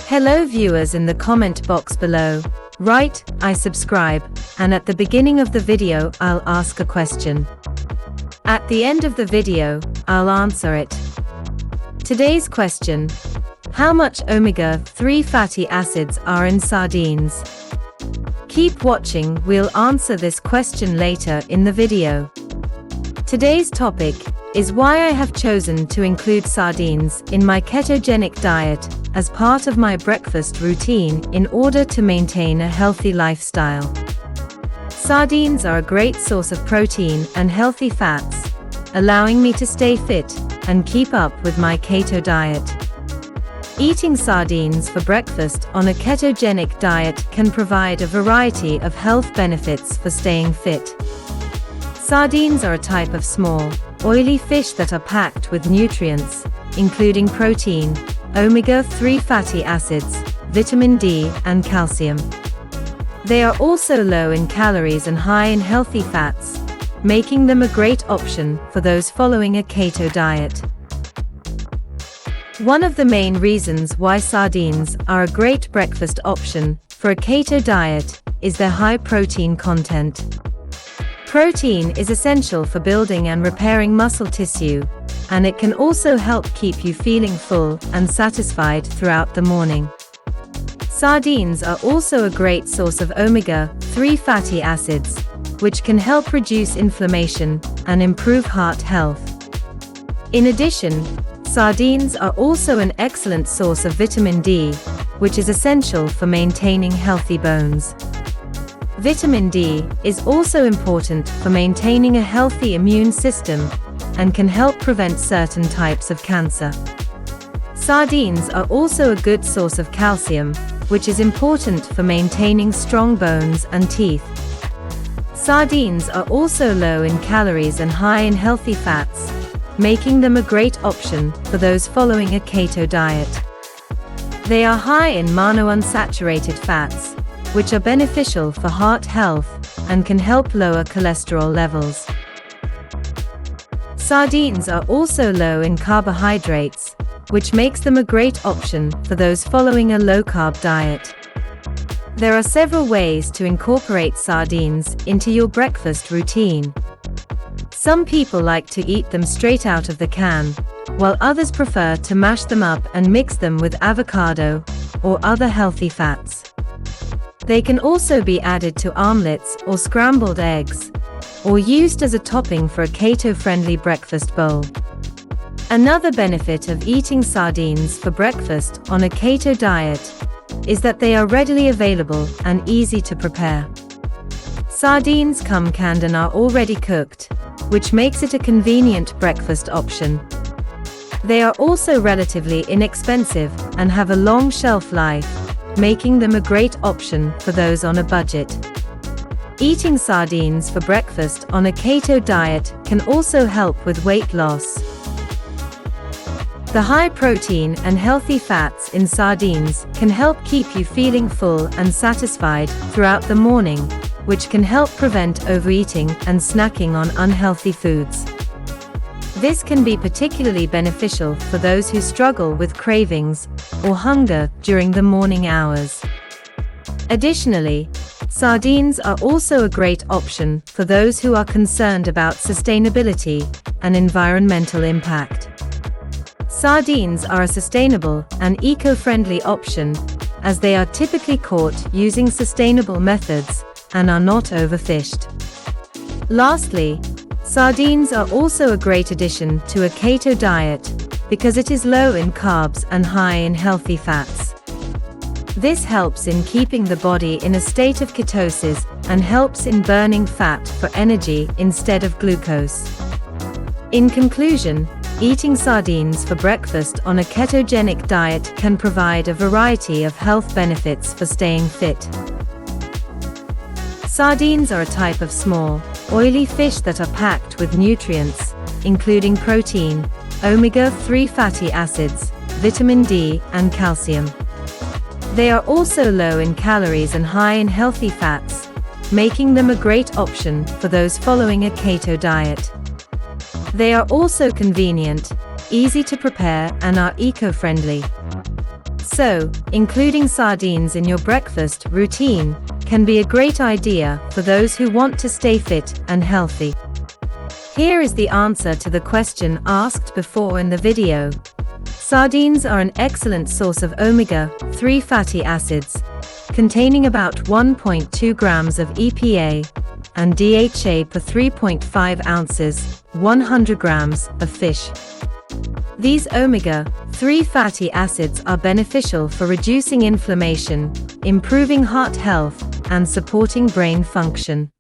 Hello viewers, in the comment box below, write, I subscribe, and at the beginning of the video I'll ask a question. At the end of the video, I'll answer it. Today's question: how much omega-3 fatty acids are in sardines? Keep watching, we'll answer this question later in the video. Today's topic is why I have chosen to include sardines in my ketogenic diet as part of my breakfast routine in order to maintain a healthy lifestyle. Sardines are a great source of protein and healthy fats, allowing me to stay fit and keep up with my keto diet. Eating sardines for breakfast on a ketogenic diet can provide a variety of health benefits for staying fit. Sardines are a type of small, oily fish that are packed with nutrients, including protein, omega-3 fatty acids, vitamin D, and calcium. They are also low in calories and high in healthy fats, making them a great option for those following a keto diet. One of the main reasons why sardines are a great breakfast option for a keto diet is their high protein content. Protein is essential for building and repairing muscle tissue, and it can also help keep you feeling full and satisfied throughout the morning. Sardines are also a great source of omega-3 fatty acids, which can help reduce inflammation and improve heart health. In addition, sardines are also an excellent source of vitamin D, which is essential for maintaining healthy bones. Vitamin D is also important for maintaining a healthy immune system and can help prevent certain types of cancer. Sardines are also a good source of calcium, which is important for maintaining strong bones and teeth. Sardines are also low in calories and high in healthy fats, making them a great option for those following a keto diet. They are high in monounsaturated fats, which are beneficial for heart health and can help lower cholesterol levels. Sardines are also low in carbohydrates, which makes them a great option for those following a low-carb diet. There are several ways to incorporate sardines into your breakfast routine. Some people like to eat them straight out of the can, while others prefer to mash them up and mix them with avocado or other healthy fats. They can also be added to omelets or scrambled eggs, or used as a topping for a keto-friendly breakfast bowl. Another benefit of eating sardines for breakfast on a keto diet is that they are readily available and easy to prepare. Sardines come canned and are already cooked, which makes it a convenient breakfast option. They are also relatively inexpensive and have a long shelf life, making them a great option for those on a budget. Eating sardines for breakfast on a keto diet can also help with weight loss. The high protein and healthy fats in sardines can help keep you feeling full and satisfied throughout the morning, which can help prevent overeating and snacking on unhealthy foods. This can be particularly beneficial for those who struggle with cravings or hunger during the morning hours. Additionally, sardines are also a great option for those who are concerned about sustainability and environmental impact. Sardines are a sustainable and eco-friendly option, as they are typically caught using sustainable methods and are not overfished. Lastly, sardines are also a great addition to a keto diet because it is low in carbs and high in healthy fats. This helps in keeping the body in a state of ketosis and helps in burning fat for energy instead of glucose. In conclusion, eating sardines for breakfast on a ketogenic diet can provide a variety of health benefits for staying fit. Sardines are a type of small, oily fish that are packed with nutrients, including protein, omega-3 fatty acids, vitamin D, and calcium. They are also low in calories and high in healthy fats, making them a great option for those following a keto diet. They are also convenient, easy to prepare, and are eco-friendly. So, including sardines in your breakfast routine can be a great idea for those who want to stay fit and healthy. Here is the answer to the question asked before in the video. Sardines are an excellent source of omega-3 fatty acids, containing about 1.2 grams of EPA and DHA per 3.5 ounces, 100 grams of fish. These omega-3 fatty acids are beneficial for reducing inflammation, improving heart health, and supporting brain function.